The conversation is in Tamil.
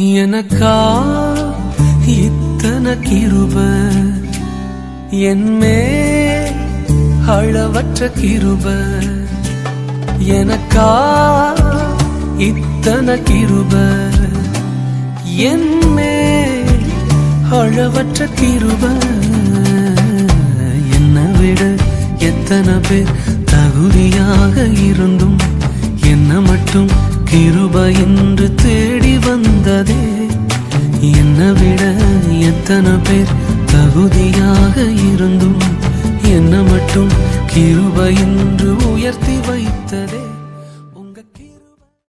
எனக்கா இத்தனை கிருப என்மே அளவற்ற கிருப எனக்கா இத்தனை கிருப என்மே அளவற்ற கிருப என்னை விட எத்தனை பேர் தகுதியாக இருந்தும் என்ன மட்டும் கிருப என்று தேடி வந்ததே என்னை விட எத்தனை பேர் தகுதியாக